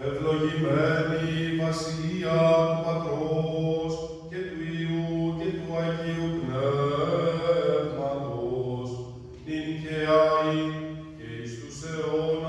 Ευλογημένη η βασιλεία του Πατρός και του Υιού και του Αγίου Πνεύματος, νυν και αΐ και εις τους αιώνας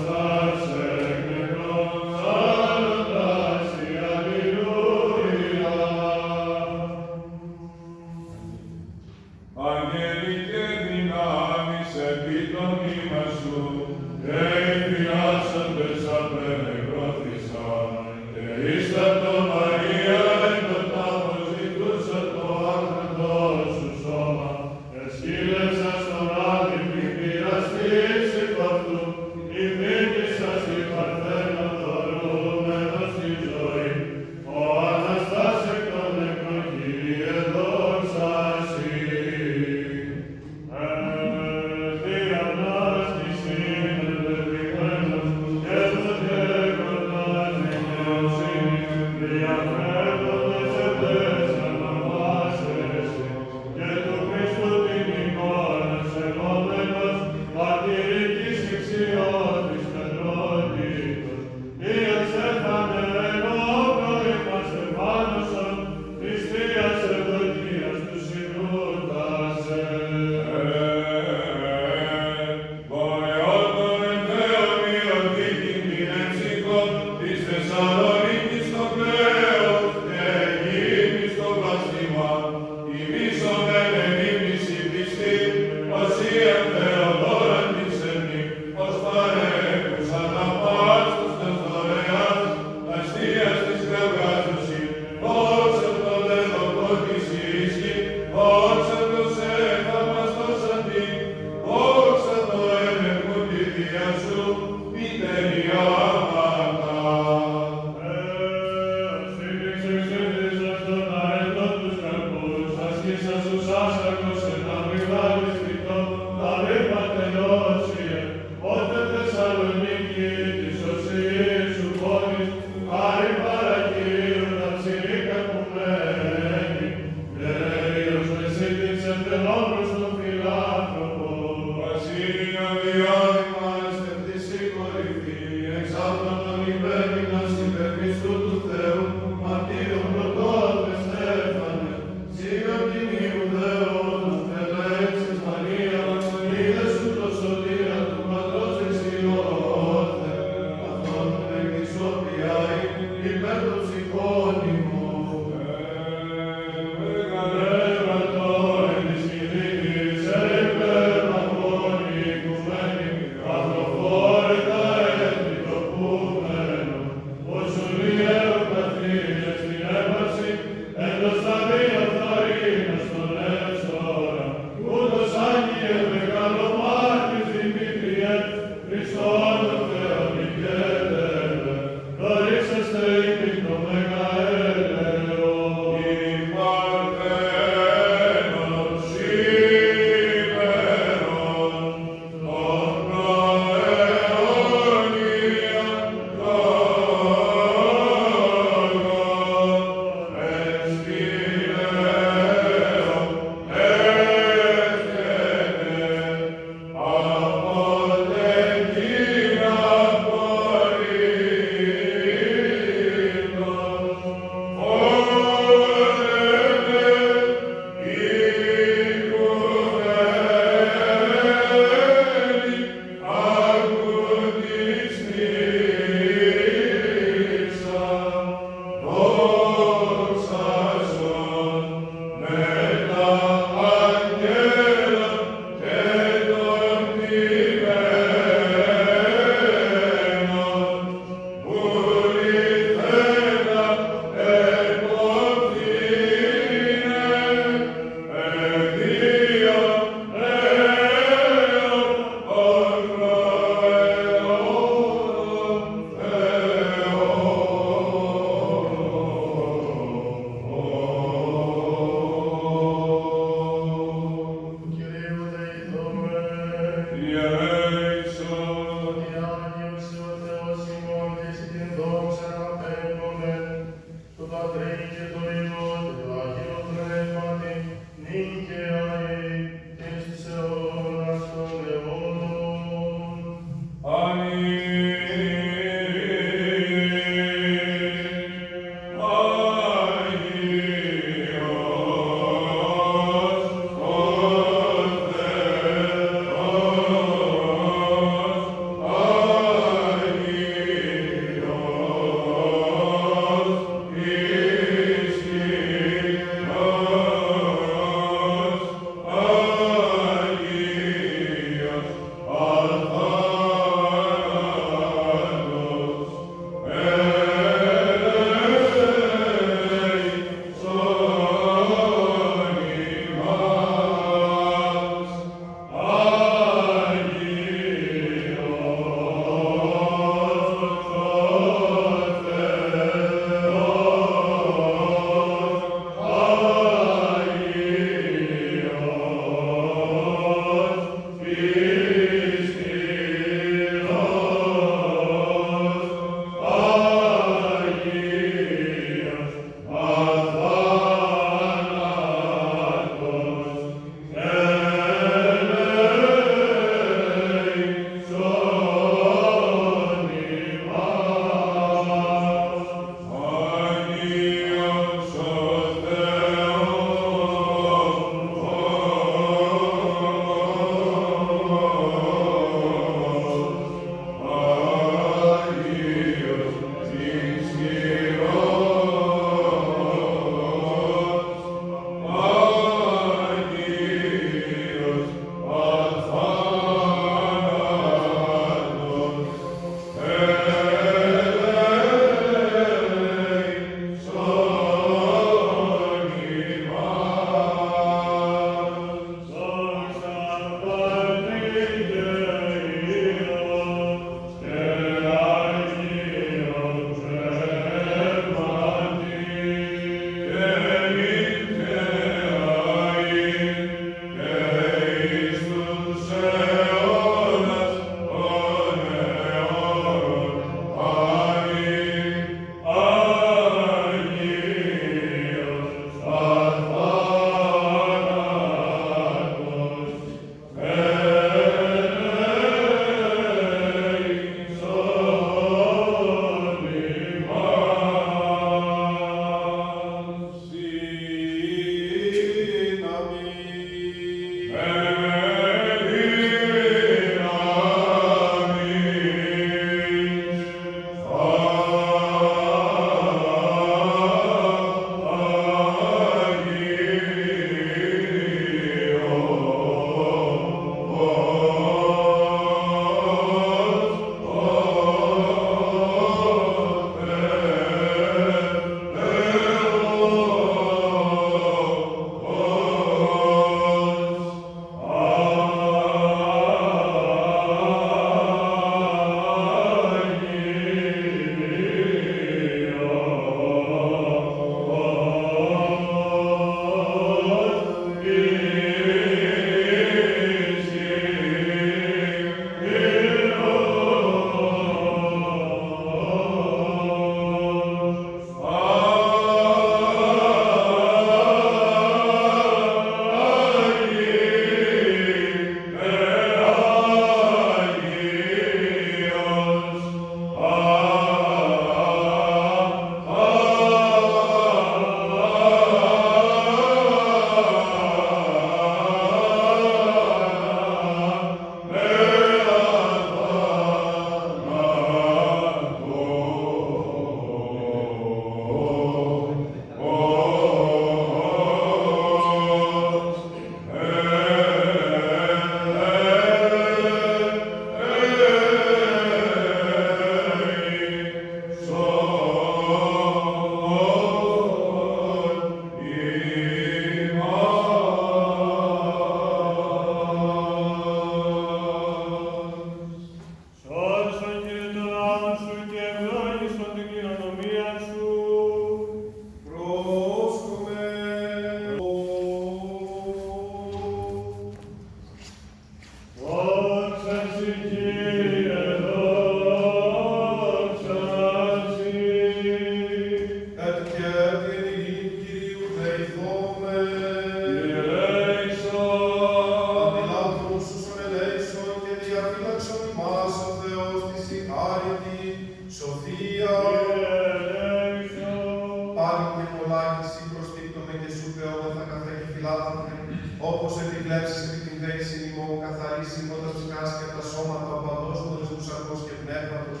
όπως επιβλέψεις επί την δέξη ημών, καθαρής ημώντας ψυχάς και τα σώματα οπαδός γνωρισμού σαρκός και πνεύματος,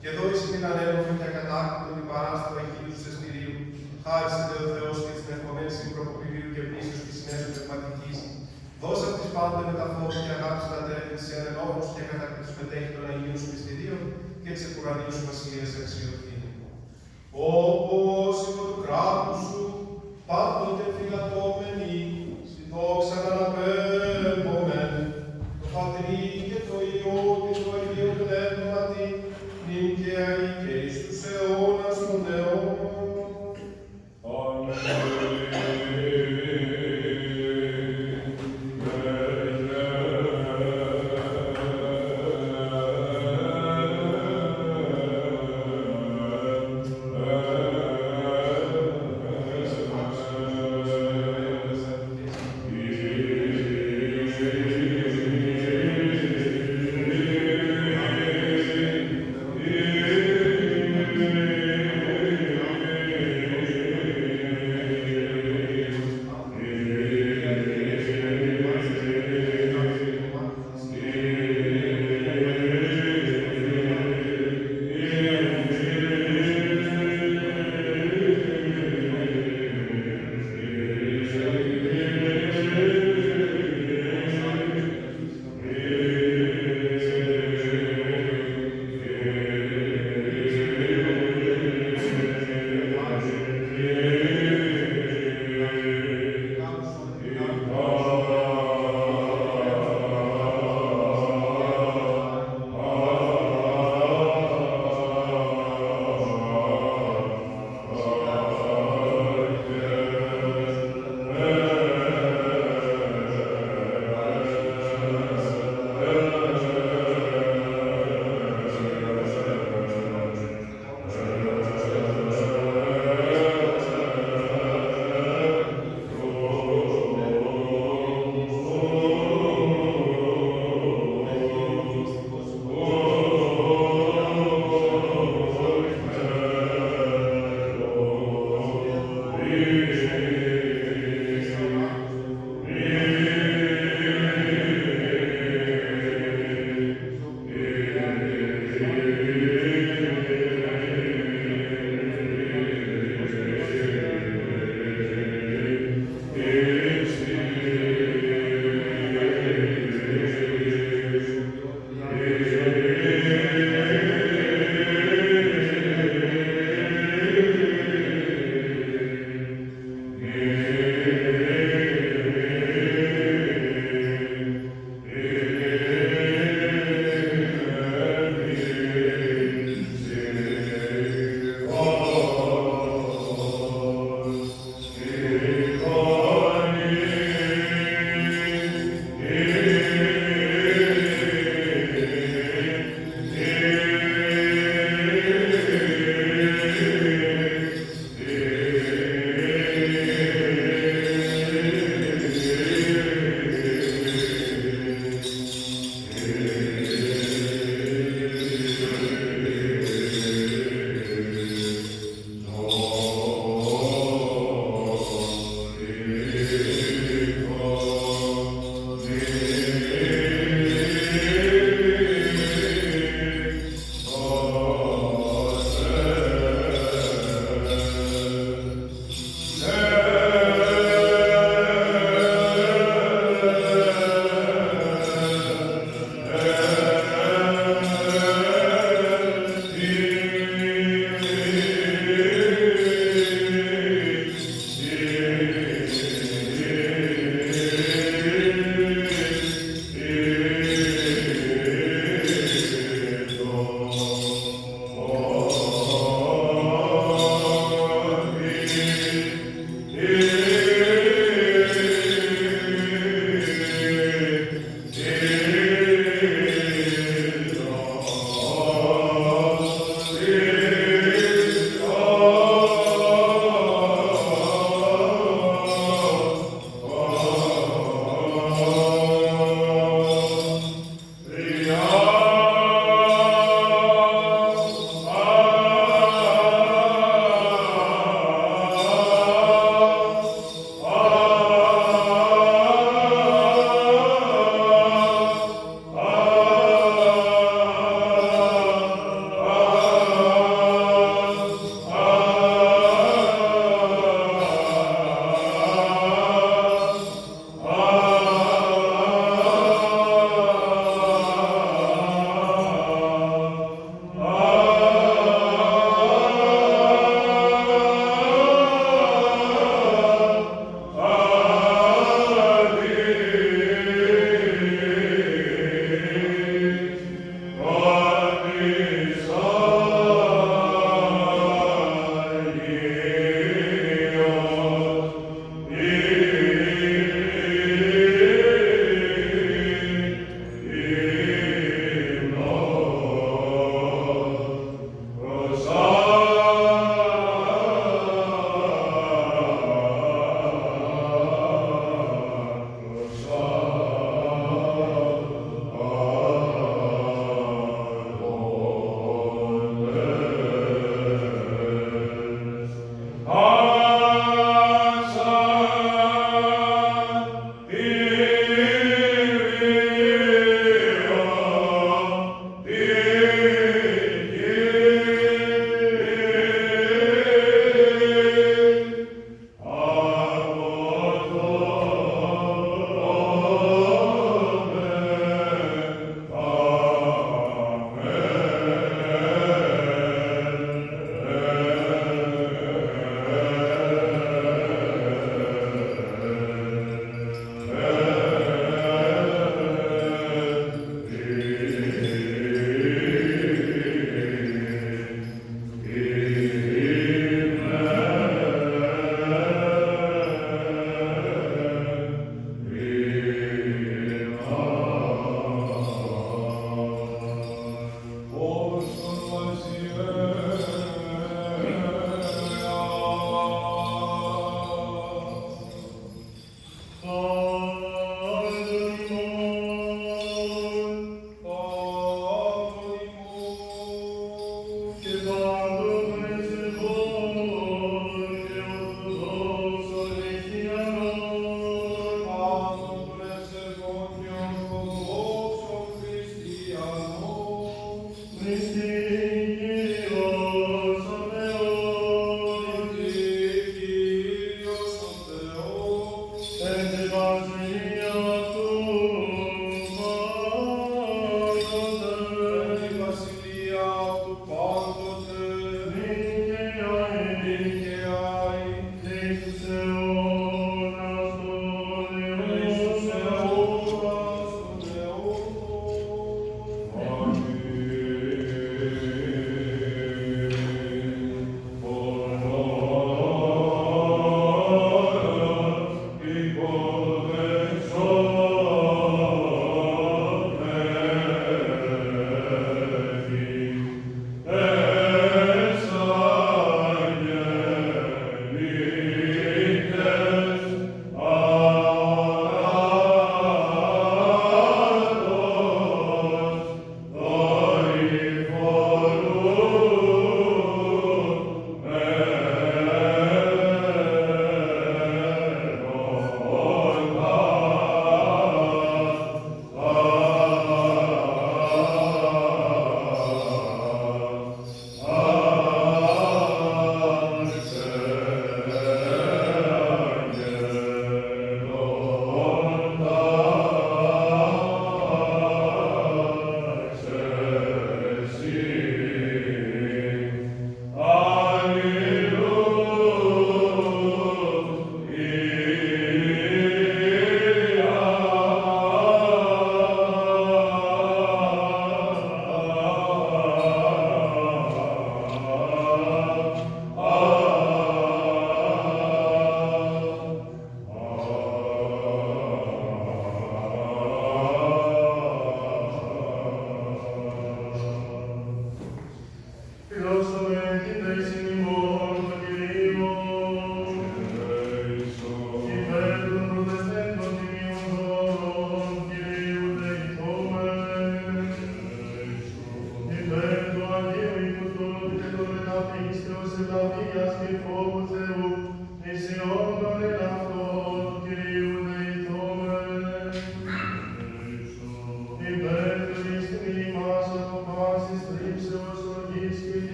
και δόησε την ανέλοφη και ακατάκτητο την παράσταση Αγίου του Σεστηρίου, χάρισε ο Θεός και της νευκομένης μικροποπηρίου και πνήσεως και συνέσεως πνευματικής. Δώσε αυτής πάντα με τα φώτα και αγάπη στρατεύει σε ανενόχους και κατακτήτους μετέχει των Αγίων σου μυστηρίων και της εκουρανίου σου βασιλείας αξιωθεί. Όπως υπό του κράτου σου, πάντοτε φυλατώμενοι, στη δόξα να αναπέμπομεν, το Πατρί και το Υιό και το Αγίο Πνεύματι, νυν και αεί και εις τους αιώνας των αιώνων.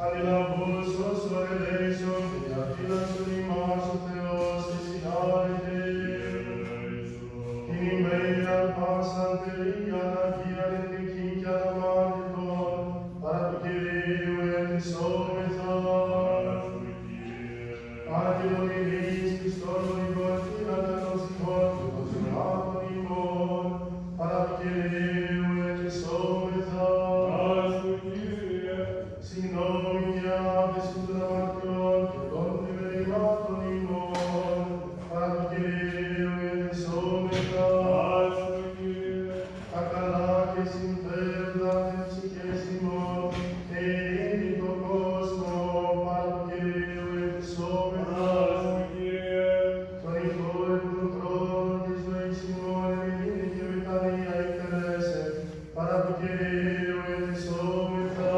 Αλληλαβούς όσο ελέησον και διαφύλαξον ημάς ο Θεός και συνάρρητε. Την ημέρα πάσαν τελείαν Αγίαν εθνική και αναμάρτητον, παρά του Κυρίου ετισόμεθα. Άγγελον ειρήνης Χριστόν οδηγός δύνατα των στοιχών και των ζημάτων ημών, παρά του Κυρίου ετισόμεθα. Συγγνώμη και άπεση των αμαρτιών και των πλημμυρημάτων ημών, παρά του Κυρίου ετισόμεθα. Τα καλά και συμφέροντα τις ψυχές ημών και ειρήνη τον κόσμο, παρά του Κυρίου ετισόμεθα. Τον ηφόρο του χρόνου της ζωής ημών ειρήνη και μετανία εκτελέσε, παρά του Κυρίου ετισόμεθα.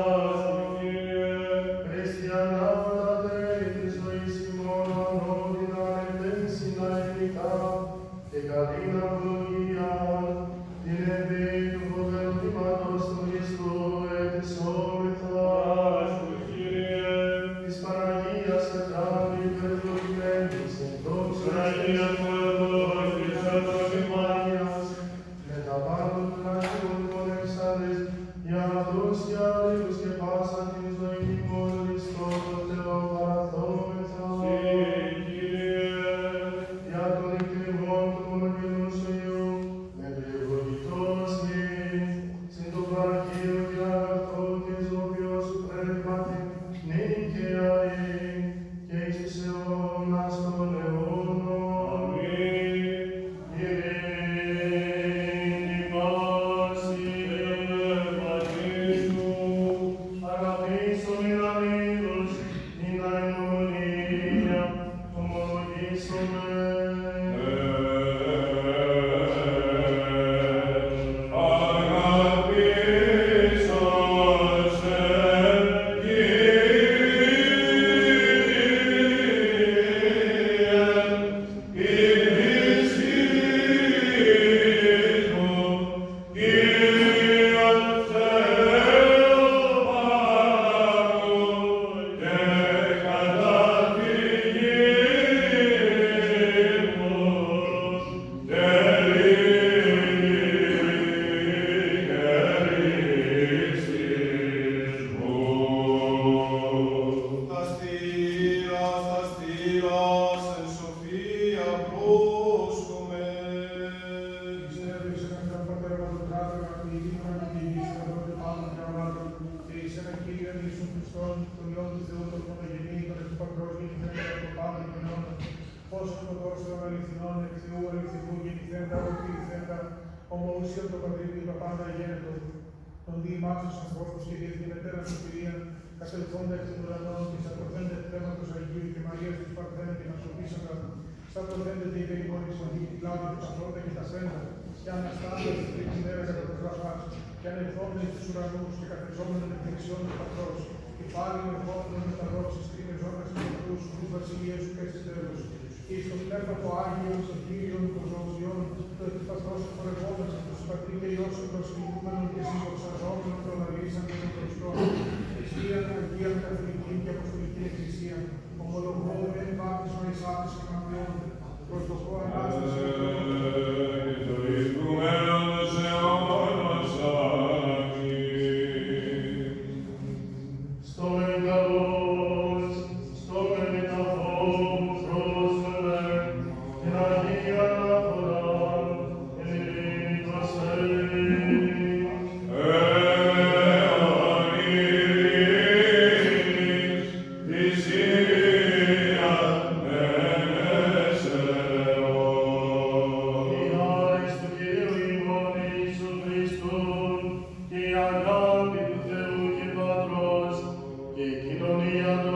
Χριστιανά πατέρη της ζωής ημών ανώδυνα ελέησινα ελληνικά και καλήν αυλογίαν, την ευή του φοβεροτήματος του Χριστού ετισόμεθα. Της Παναγίας Αγάπη υπερευλογημένης εν δόξα με τα πάντα των Αγίων πονεύσαντες για αυτούς και αλλήλους και πάσαν την ζωή ημών Χριστό τον Θεό παραθόμεθα. Για τον εκτιμών του μονογενούς σου Υιού, με το ευλογητός νυν, συν το παραγείο και αγαθό και ζωοποιό σου πνεύματι, νυν και αεί, και εις τους αιώνας των αιώνων. Ειρήνη πάση μαζί σου, αγαπήσομεν αλλήλους, την αημονία, ομολογήσομεν. Τα στήρας, εν σοφία πρόσκομε. Πιστεύω εις έναν Θεόν Πατέρα Παντοκράτορα, και η γη και η γη στον πρώτο πάνω και αμάτων, και εις έναν Κύριον Ιησούν Χριστόν, τον Υιόν του Θεού, τον μονογενή, τον εκ του παντός γεννηθέντα από το πάνω των αιώνων, πόσον το δώσο των αληθινών, εκ Θεού αληθινού γεννηθέντα, ορκηρηθέντα, ομοούσιον το πατρίδι του πάντα γένετο, των διημάτων ανθρώπους και διευγενετέραν σωτηρίαν, κατελθόντα εκ των ουρανών και στα προθέντα εκ θέματος Αγίου και Μαρίας της Παρθένα και να σωπήσαντα, στα προθέντα τη υπερημόνη σωγή, την κλάδη και τα φρόντα και τα σέντα, και αναστάντας την τρίτη μέρα κατά το βραχάς, και ανελθόντες στους ουρανούς και καθεζόμενον εκ δεξιών του πατρός, και πάλι ερχόμενον με τα δόξης τριμεζόντας του πατρούς, του βασιλείας σου και της τέλους. Και εις το πνεύμα το Άγιον, των Κύριων, των Ζωοσιών, το εκπαστρός εφορευόμενος, τους πατρί και Υιός σου προσκυνούμενων και συντοξαζόμενων των αλήσαν και των Χριστών. Χριστίαν, Αγίαν, Καθολική και Αποστολική Εκκλησία, ομολογώ εν βάπτισμα εις άπτης και μακριών, προσδοκώ Ανάσταση και Στο μεγαλός, στο μεταφόν πρόσφερε, την Αγία Αναφορά, ειρήνη προσφέρει. Η χάρις του Κυρίου ημών Ιησού Χριστού και η αγάπη του Θεού και Πατρός και η κοινωνία των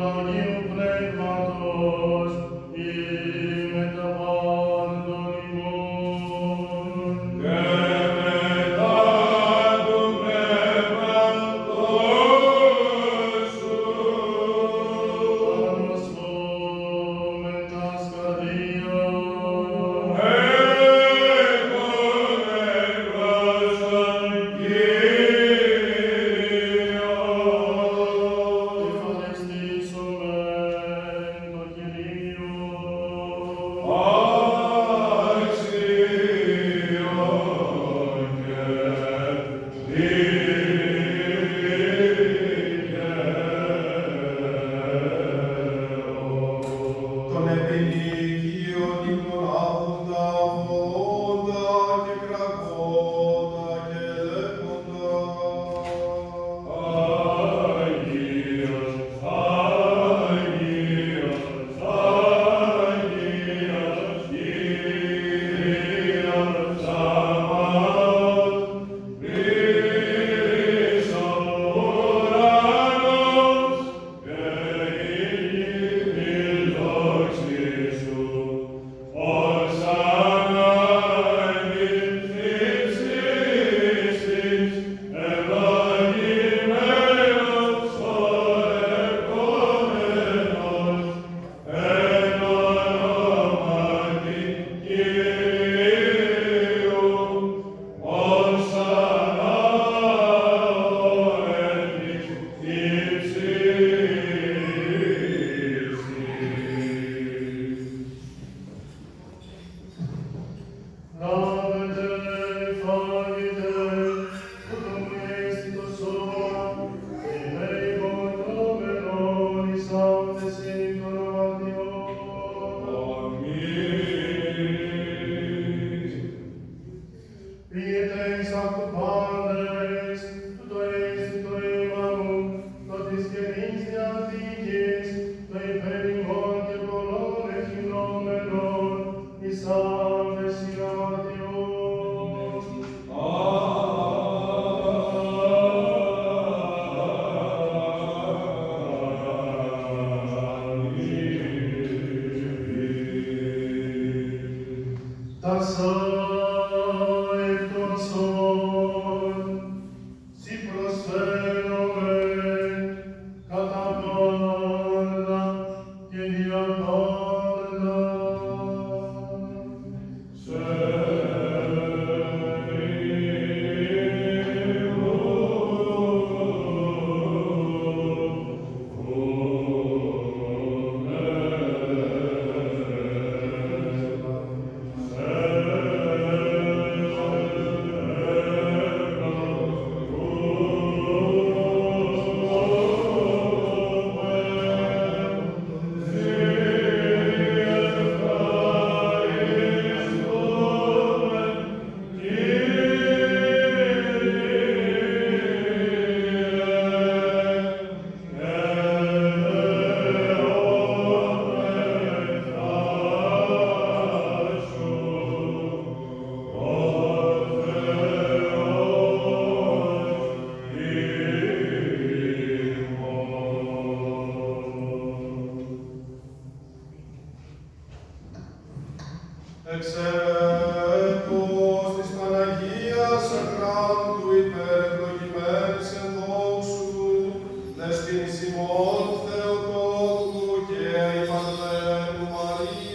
ημών Θεοτόκου και η Παναγένου Μαρία.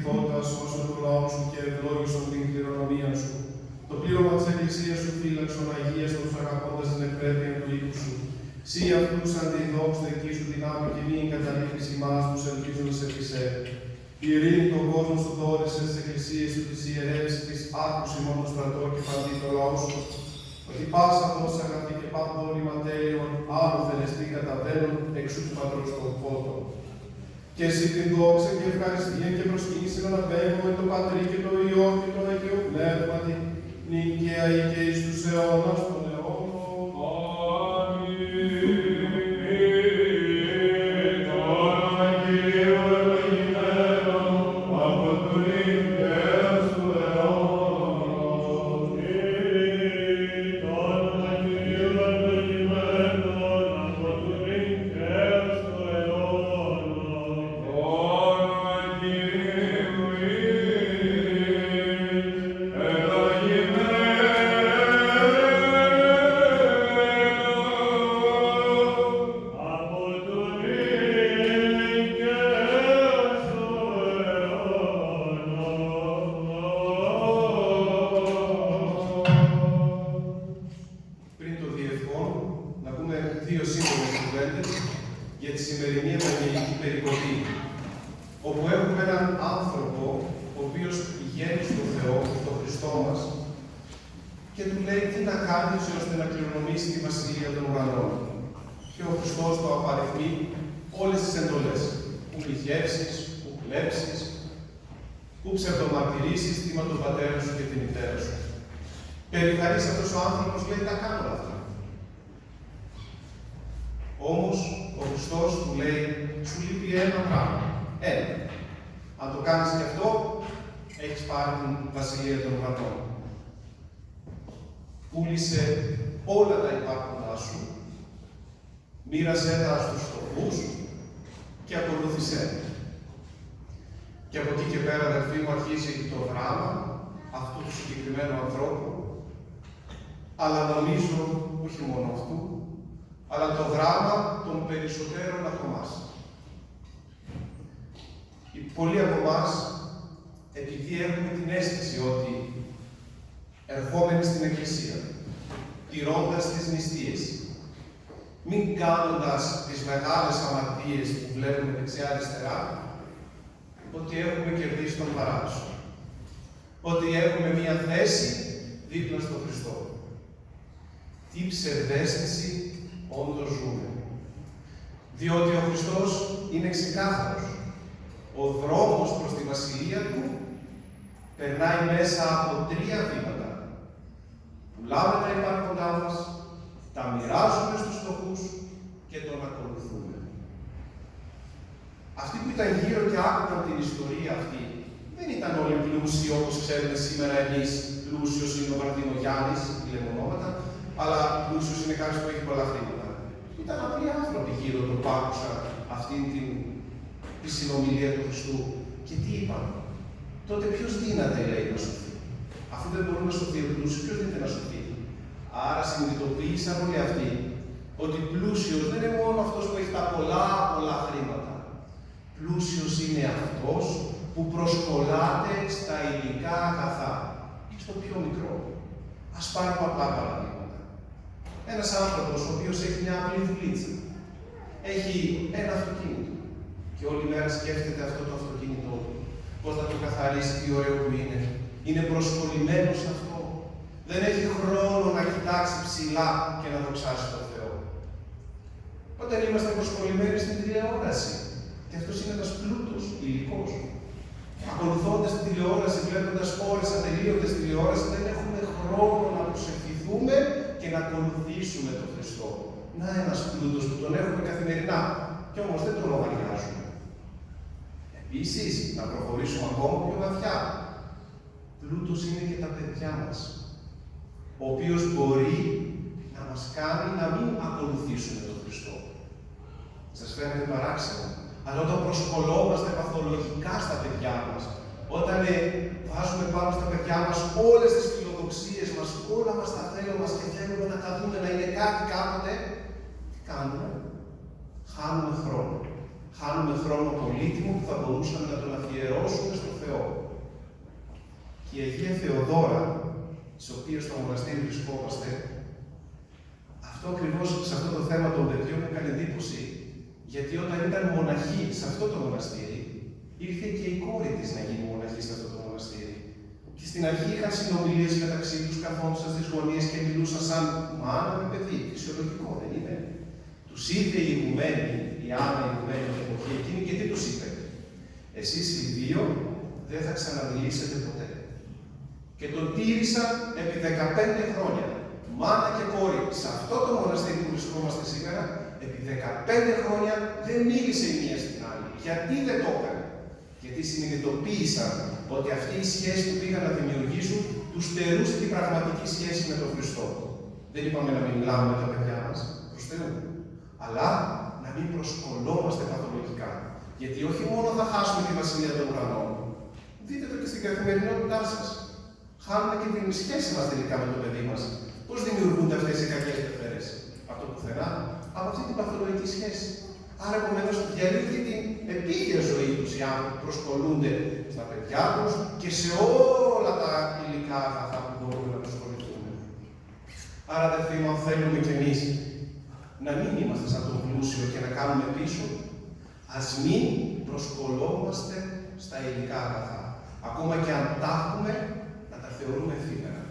βοηθώντας όσο το λαό σου και ευλόγησον την κληρονομία σου. Το πλήρωμα της Εκκλησίας σου φύλαξον αγίαστον τους αγαπώντας την ευπρέπεια του οίκου σου. Σύ αυτούς αντιδόξου δική σου δυνάμει και μην καταλήφεις ημάς τους ελπίζοντας επισέ. Η ειρήνη των κόσμων σου δόρισε στις εκκλησίες σου τις ιερές, τις άκουσε μόνο το στρατό και παντή το λαό σου. Ότι πάσα δόση αγαθή και πάντων ματέριων, άλλο θελεστή καταβαίνουν εξού του πατρός των φώτων. Και εσύ την δόξα και ευχαριστία και προσκύνηση να αναβαίνουμε το Πατρί και το Υιό και το Αγίο Πνεύματι, νικαία ή και εις τους αιώνας των αιώνων. Περιχαρείς αυτός ο άνθρωπος, λέει, τα κάνω αυτά. Όμως, ο Χριστός του λέει, σου λείπει ένα πράγμα. Ένα. Αν το κάνεις και αυτό, έχεις πάρει την βασιλεία των ουρανών. Πούλησε όλα τα υπάρχοντά σου, μοίρασέ τα στους φτωχούς και ακολούθησέ. Και από εκεί και πέρα, αδερφοί μου, αρχίζει το δράμα αυτού του συγκεκριμένου ανθρώπου, αλλά νομίζω όχι μόνο αυτού, αλλά το δράμα των περισσότερων από εμάς. Πολλοί από εμάς, επειδή έχουμε την αίσθηση ότι ερχόμενοι στην Εκκλησία, τηρώντας τις νηστείες, μην κάνοντας τις μεγάλες αμαρτίες που βλέπουμε δεξιά-αριστερά, ότι έχουμε κερδίσει τον παράδεισο. Ότι έχουμε μία θέση δίπλα στον Χριστό. Τι ψευδαίσθηση όντως ζούμε. Διότι ο Χριστός είναι ξεκάθαρος. Ο δρόμος προς τη Βασιλεία Του περνάει μέσα από 3 βήματα. Πουλάμε τα υπάρχοντά μας, τα μοιράζουμε στους φτωχούς και τον ακολουθούμε. Αυτοί που ήταν γύρω και άκουγαν την ιστορία αυτή, δεν ήταν όλοι πλούσιοι όπως ξέρουμε σήμερα εμείς. Πλούσιος είναι ο Βαρδινογιάννης, λέμε ονόματα, αλλά πλούσιος είναι κάποιος που έχει πολλά χρήματα. Ήταν απλοί άνθρωποι γύρω του που άκουσαν αυτή τη συνομιλία του Χριστού. Και τι είπαν. Τότε ποιος δύναται, λέει, να σωθεί. Αφού δεν μπορούν να σωθεί ο πλούσιος, ποιος δίνεται να σωθεί. Άρα συνειδητοποίησαν όλοι αυτοί ότι πλούσιος δεν είναι μόνο αυτός που έχει τα πολλά χρήματα. Πλούσιος είναι αυτός που προσκολάται στα υλικά αγαθά. Και στο πιο μικρό. Ας πάρουμε απλά παραδείγματα. Ένας άνθρωπος ο οποίος έχει μια απλή δουλίτσα. Έχει ένα αυτοκίνητο. Και όλη μέρα σκέφτεται αυτό το αυτοκίνητό του. Πώς θα το καθαρίσει, τι ωραίο που είναι. Είναι προσκολλημένος σε αυτό. Δεν έχει χρόνο να κοιτάξει ψηλά και να δοξάσει τον Θεό. Όταν είμαστε προσκολλημένοι στην τηλεόραση, και αυτός είναι ένας πλούτος υλικός. Ακολουθώντας την τηλεόραση, βλέποντας ώρες ατελείωτες τηλεόραση, δεν έχουμε χρόνο να προσευχηθούμε και να ακολουθήσουμε τον Χριστό. Να ένας πλούτος που τον έχουμε καθημερινά, και όμως δεν τον λογαριάζουμε. Επίσης, να προχωρήσουμε ακόμα πιο βαθιά. Πλούτος είναι και τα παιδιά μας, ο οποίος μπορεί να μας κάνει να μην ακολουθήσουμε τον Χριστό. Σας φαίνεται παράξενο. Αλλά όταν προσκολόμαστε παθολογικά στα παιδιά μας, όταν βάζουμε πάνω στα παιδιά μας όλες τις φιλοδοξίες μας, όλα μας τα θέλω μας και θέλουμε να τα δούμε να είναι κάτι κάποτε, τι κάνουμε? Χάνουμε χρόνο. Χάνουμε χρόνο πολύτιμο που θα μπορούσαμε να τον αφιερώσουμε στον Θεό. η Αγία Θεοδώρα, της οποίας στο μοναστήρι βρισκόμαστε, αυτό ακριβώς σε αυτό το θέμα των παιδιών μου έκανε εντύπωση, γιατί όταν ήταν μοναχή σε αυτό το μοναστήρι, ήρθε και η κόρη της να γίνει μοναχή σε αυτό το μοναστήρι. Και στην αρχή είχαν συνομιλίες μεταξύ τους, καθόντουσαν στις γωνίες και μιλούσαν σαν μάνα με παιδί. Φυσιολογικό, δεν είναι? Τους είπε η ηγουμένη, η Άννα η ηγουμένη την εποχή εκείνη, και τι τους είπε? Εσείς οι δύο δεν θα ξαναμιλήσετε ποτέ. Και τον τήρησαν επί 15 χρόνια. Μάνα και κόρη, σε αυτό το μοναστήρι που βρισκόμαστε σήμερα, επί 15 χρόνια δεν μίλησε η μία στην άλλη. Γιατί δεν το έκανε? Γιατί συνειδητοποίησαν ότι αυτή η σχέση που πήγαν να δημιουργήσουν τους στερούσε την πραγματική σχέση με τον Χριστό. Δεν είπαμε να μην μιλάμε με τα παιδιά μας προς Θεού, αλλά να μην προσκολόμαστε παθολογικά. Γιατί όχι μόνο θα χάσουμε τη βασιλεία των ουρανών, δείτε το και στην καθημερινότητά σας. Χάνουμε και την σχέση μας τελικά με το παιδί μας. Πώς δημιουργούνται αυτές οι κακές πεθέρες? Από το πουθενά, από αυτή την παθολογική σχέση. Άρα, επομένως, διαλύει την επίγεια ζωή τους οι άνθρωποι που προσκολούνται στα παιδιά τους και σε όλα τα υλικά αγαθά που μπορούμε να προσκοληθούμε. Άρα, αδερφοί μου, αν θέλουμε κι εμείς να μην είμαστε σαν τον πλούσιο και να κάνουμε πίσω, ας μην προσκολόμαστε στα υλικά αγαθά. Ακόμα και αν τα έχουμε, να τα θεωρούμε εφήμερα.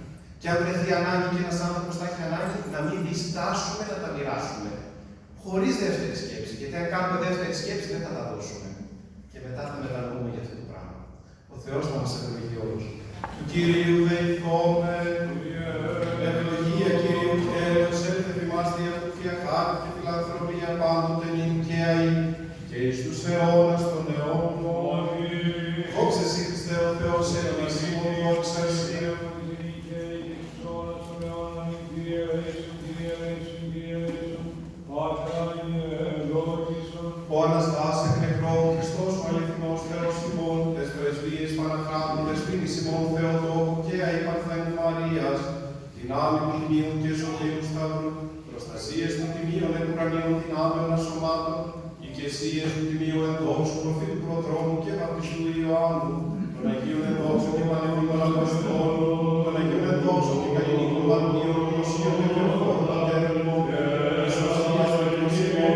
Και αν βρεθεί ανάγκη και ένας άνθρωπος θα έχει ανάγκη, να μην διστάσουμε να τα μοιράσουμε. Χωρίς δεύτερη σκέψη. Γιατί αν κάνουμε δεύτερη σκέψη, δεν θα τα δώσουμε. Και μετά θα μετανοούμε για αυτό το πράγμα. Ο Θεός θα μας ευλογεί όλους. Του Κυρίου δεηθώμε. Ευλογία Κυρίου Τέλος, έλθε θυμάς διατροφία, χάρη και φιλανθρωπία πάντοτε νυν και αεί, και εις τους αιώνας των αιώνων. Δόξα εσύ Χριστέ ο Θεός, ελπίσιμο, δόξα εσύ. Ο Αναστάς εκ νεκρών, Χριστός ο αληθινός Θεός ημών, τες πρεσβείες Παναχράτου, δεσποίνης ημών Θεοτόκου και αη Παρθένου Μαρίας, δυνάμει του τιμίου και ζωλίου Σταυρού, προστασίες του τιμίου εκ ουρανίων δυνάμεων ασωμάτων, οικεσίες του τιμίου ενδόξου προφήτου προδρόμου και βαπτιστού Ιωάννου, των Αγίων ενδόξων και πανεπιστήμων Αποστόλων, των Αγίων ενδόξων και καλλινικών Μαρτίων, των Οσίων και Θεοφόρων Πατέρων, της Οσίας των Ιωσήμων,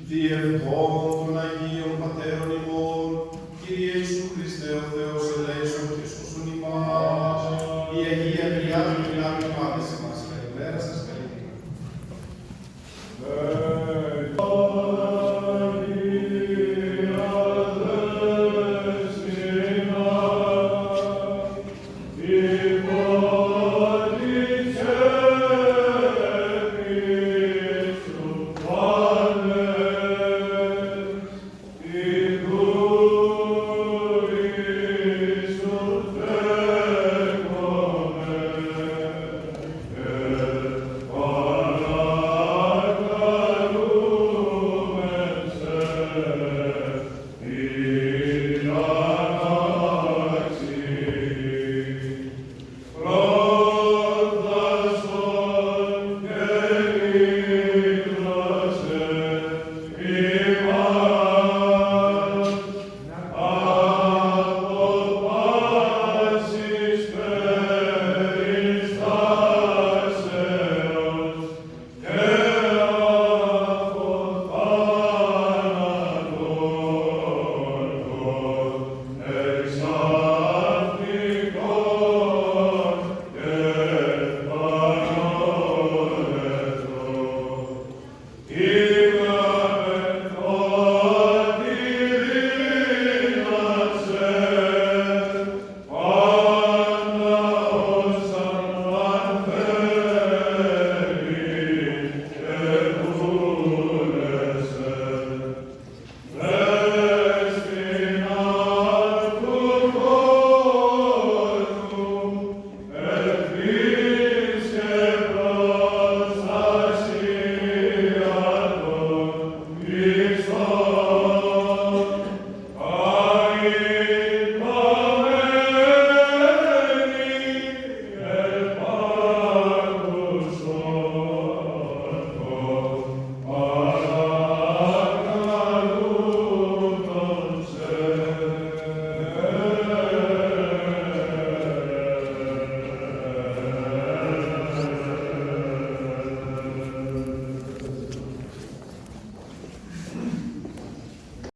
διευχών των Αγίων